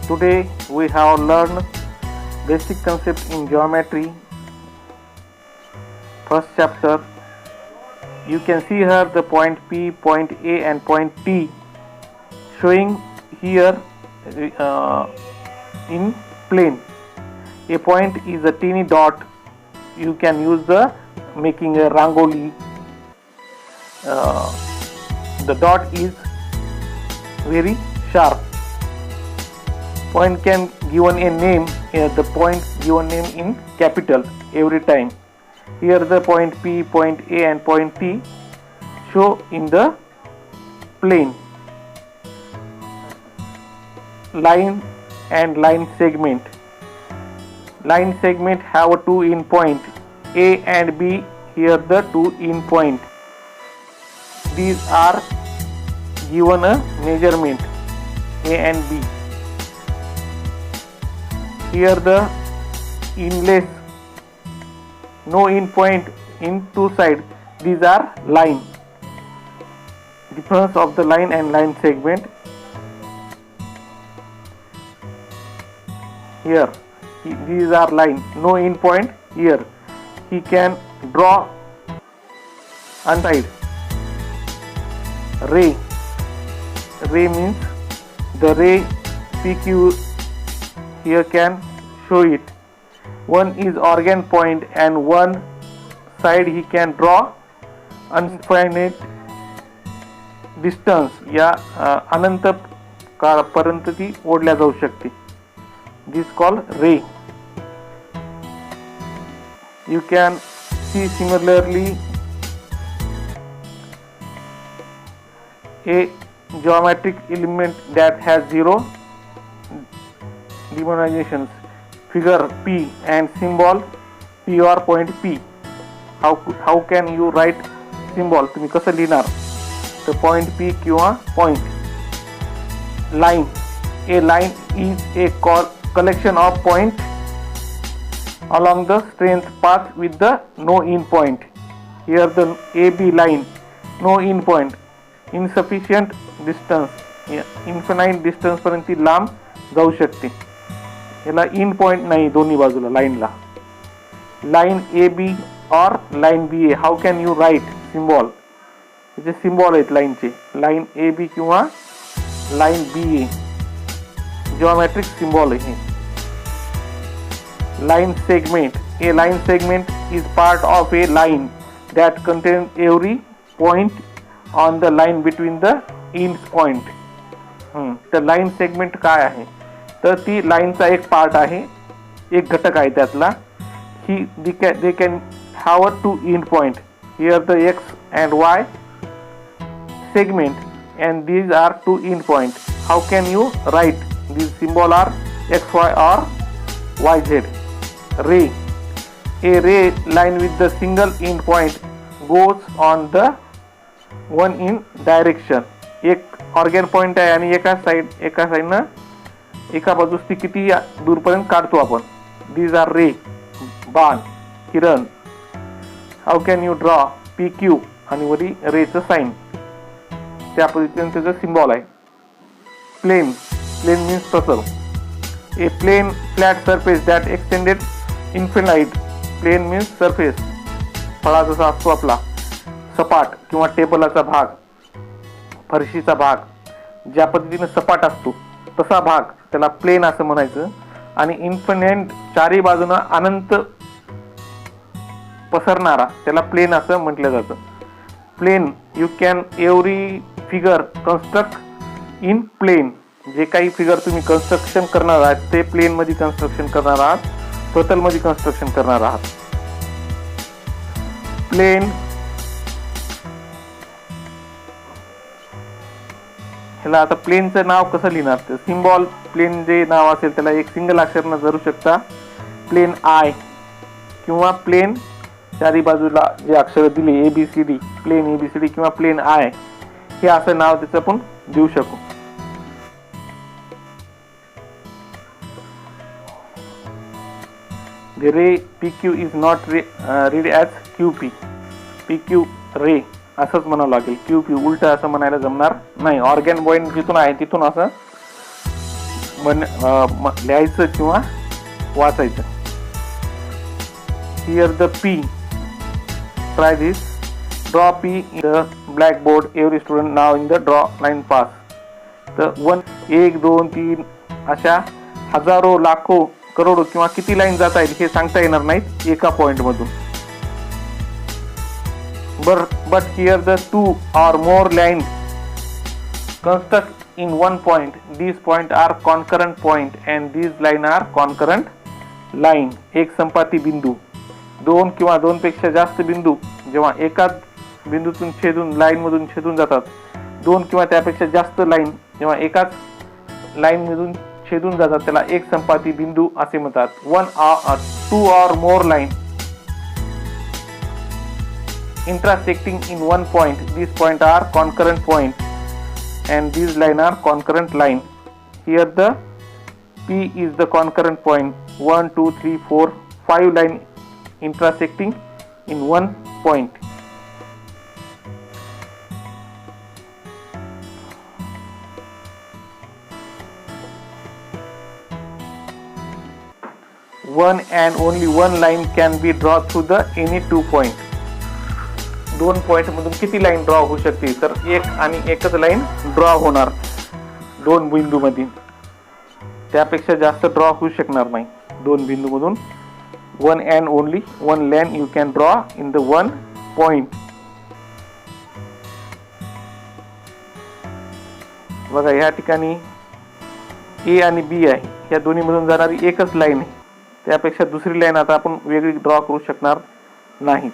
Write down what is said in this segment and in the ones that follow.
Today we have learned basic concept in geometry. First chapter. You can see here the point P, point A and point T showing here in plane. A point is a teeny dot. You can use the making a rangoli. The dot is very sharp. Point can given a name. Here the point given name in capital every time. Here the point P, point A and point T show in the plane. Line and line segment. Line segment have a two in point A and B. Here the two in point. These are given a measurement A and B. Here the inlays, no in point in two sides. These are line. Difference of the line and line segment. Here these are line, no in point here. He can draw on side. Ray. Ray means the ray PQ here can show it. One is organ point and one side he can draw infinite distance. या अनंत काळापर्यंत ती ओढल्या जाऊ शकते. This called ray. You can see similarly a geometric element that has zero dimensions, figure P and symbol P or point P. How can you write symbol? तुम्ही कसं लिहिणार? The point P किंवा point. Line. A line is a collection of points along the straight path with the no in point. Here the AB line, no in point, insufficient distance, infinite distance पर्यंत लांब जाऊ शकते. याला in point नाही दोन्ही बाजूला लाईनला. Line AB or line BA. How can you write symbol? त्याचे सिम्बॉल आहेत लाईनचे. लाईन AB किंवा लाईन BA जिओमेट्रिक सिम्बॉल आहे. Line segment. A line segment is part of a line that contains every point on the line between the ends point. तर line segment काय आहे? तर ती लाईनचा एक पार्ट आहे, एक घटक आहे त्यातला. they can have a two end point. Here the x and y segment and these are two end point. How can you write? These symbol are x, y or y, z. Ray. A ray line with the single end point goes on the one in direction. एक organ point आहे आणि एका साइडनं एका बाजूस ती किती दूरपर्यंत काढतो आपण. These are ray. बाण, किरण. How can you draw? PQ आणि वरी रेचं साइन. त्या पद्धतीने त्याचं सिम्बॉल आहे. Plane. Plane means प्रतल. A plane flat surface that extended infinite. Plane means surface. फळा जसा असतो आपला सपाट किंवा टेबलाचा भाग, फरशीचा भाग ज्या पद्धतीने सपाट असतो तसा भाग त्याला प्लेन असं म्हणायचं. आणि इन्फिनिट चारी बाजूने अनंत पसरणारा त्याला प्लेन असं म्हटलं जातं. Plane. You can every figure construct in plane. जे काही फिगर तुम्ही कन्स्ट्रक्शन करणार आहात ते प्लेन मध्ये कन्स्ट्रक्शन करणार आहात, प्रतल मध्ये कन्स्ट्रक्शन करणार आहात. प्लेन. ह्याला आता प्लेनचं नाव कसं लिहिणार? तर सिम्बॉल प्लेन जे नाव असेल त्याला एक सिंगल अक्षरनं धरू शकता. प्लेन आय किंवा प्लेन चारी बाजूला जे अक्षर दिली ABCD, प्लेन ABCD किंवा प्लेन आय हे असं नाव त्याचं पण देऊ शकू. The ray PQ is not read as QP. PQ ray असंच म्हणावं लागेल. QP उलट असं म्हणायला जमणार नाही. ऑर्गन पॉइंट जिथून आहे तिथून असं लिहायचं किंवा वाचायचं. Here the P, try this. Draw P in the blackboard. Every student now in the draw line pass. तर 1 2 3 अशा हजारो लाखो करोडो किंवा किती लाईन जात आहेत हे सांगता येणार नाहीत एका पॉइंट मधून. But here the 2 or more lines construct in one point. These points are concurrent point and these line are concurrent line. एक संपाती बिंदू, दोन किंवा दोन पेक्षा जास्त बिंदू जेव्हा एकाच बिंदूतून छेदून लाईन मधून छेदून जातात, दोन किंवा त्यापेक्षा जास्त लाईन जेव्हा एकाच लाईन मधून छेदून जातात त्याला एक संपाती बिंदू असे म्हणतात. 2 or more line intersecting in one point. These points are concurrent point and these line are concurrent line. Here the P is the concurrent point. 1 2 3 4 5 line intersecting in one point. One and only one line can be drawn through the any 2 point. दोन point मधून किती line draw होऊ शकते तर एक आणि एकच line draw होणार दोन बिंदू मधून, त्यापेक्षा जास्त ड्रॉ होऊ शकणार नाही दोन बिंदू मधून. One and only one line you can draw in the one point. बघा या ठिकाणी ए आणि बी आहे, या दोन्ही मधून जाणारी एकच लाईन आहे, त्यापेक्षा दुसरी लाईन आता आपण वेगळी ड्रॉ करू शकणार नाही.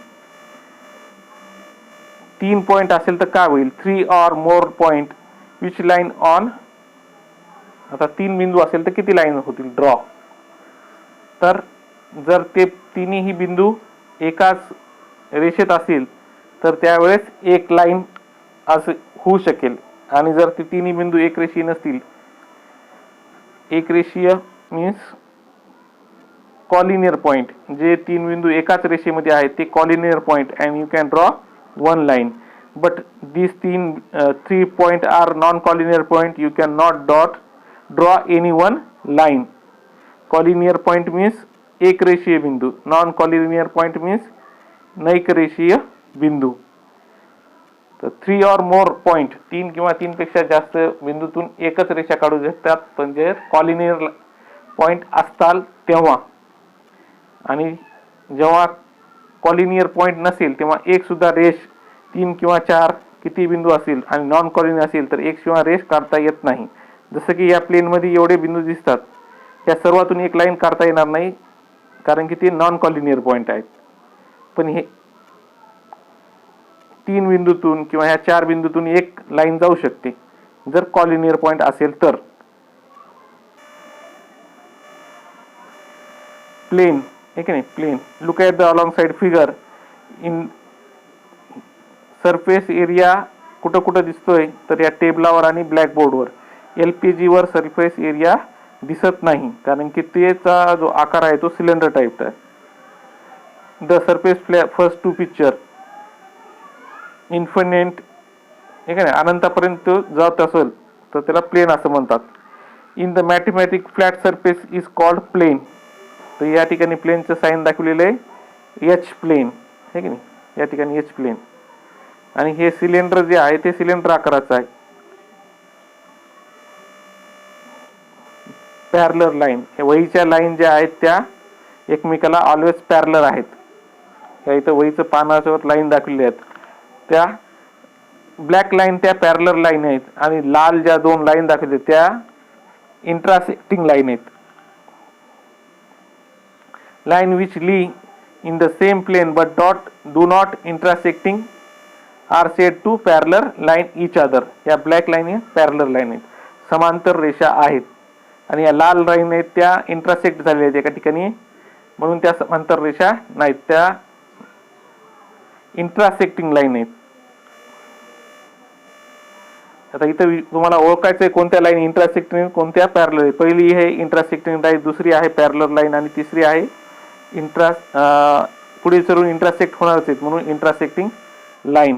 3 पॉइंट असेल तर काय होईल? 3 or more point which line on. आता 3 बिंदू असेल तर किती लाईन होतील ड्रॉ? तर जर ते तिन्ही बिंदू एकाच रेषेत असतील तर त्यावेळेस एक लाईन असं होऊ शकेल. आणि जर ते तिन्ही बिंदू एक रेषीय नसतील, एक रेषीय मीन्स कॉलिनियर पॉइंट, जे 3 बिंदू एकाच रेषेमध्ये आहेत ते collinear point and you can draw one line. But these 3 point are non-collinear point. You cannot draw any one line. Collinear point means एक रेषीय बिंदू, non-collinear point means नैक रेषीय बिंदू. तर 3 or more point, 3 किंवा 3 पेक्षा जास्त बिंदूतून एकच रेषा काढू शकतात म्हणजे कॉलिनियर पॉइंट असतात तेव्हा. आणि जेव्हा कॉलिनियर पॉइंट नसेल तेव्हा एक सुद्धा रेष 3 किंवा 4 किती बिंदू असतील आणि नॉन कॉलिनियर असेल तर एक किंवा रेष काढता येत नाही. जसं की या प्लेन मध्ये एवढे बिंदू दिसतात, या सर्वातून एक लाईन काढता येणार नाही कारण की ते नॉन कॉलिनियर पॉइंट आहेत. पण हे 3 बिंदूतून किंवा ह्या 4 बिंदूतून एक लाईन जाऊ शकते जर कॉलिनियर पॉइंट असेल तर. प्लेन ठीक आहे, plane. Look at the along side figure. In surface area कुठं कुठं दिसतोय तर या टेबलावर आणि ब्लॅकबोर्डवर. LPG वर सरफेस एरिया दिसत नाही कारण की त्याचा जो आकार आहे तो सिलेंडर टाईपचा आहे. The surface first to picture infinite ठीक आहे, अनंतापर्यंत जात असेल तर त्याला प्लेन असं म्हणतात. In the mathematic flat surface is called plane. तर या ठिकाणी प्लेनचं साईन दाखवलेलं आहे एच प्लेन आहे की नाही, या ठिकाणी एच प्लेन. आणि हे सिलेंडर जे आहे ते सिलेंडर आकाराचं आहे. पॅरलर लाईन, हे वहीच्या लाईन ज्या आहेत त्या एकमेकाला ऑलवेज पॅरलर आहेत. या इथं वहीचं पानावर लाईन दाखवलेली आहेत, त्या ब्लॅक लाईन त्या पॅरलर लाईन आहेत आणि लाल ज्या 2 लाईन दाखवले त्या इंट्रासेक्टिंग लाईन आहेत. Line which lie in the same plane but do not intersecting are said to parallel line each other. या ब्लॅक लाईन हे पॅरलर लाईन आहेत, समांतर रेषा आहेत. आणि या लाल लाईन आहेत त्या इंटरसेक्ट झालेल्या आहेत एका ठिकाणी म्हणून त्या समांतर रेषा नाहीत, त्या इंटरसेक्टिंग लाईन आहेत. आता इथं तुम्हाला ओळखायचंय कोणत्या लाईन इंटरसेक्टिंग कोणत्या पॅरलर आहे. पहिली आहे इंटरसेक्टिंग लाईन, दुसरी आहे पॅरलर लाईन आणि तिसरी आहे पुढे चढून इंटरसेक्ट होणारच आहेत म्हणून इंटरसेक्टिंग लाईन.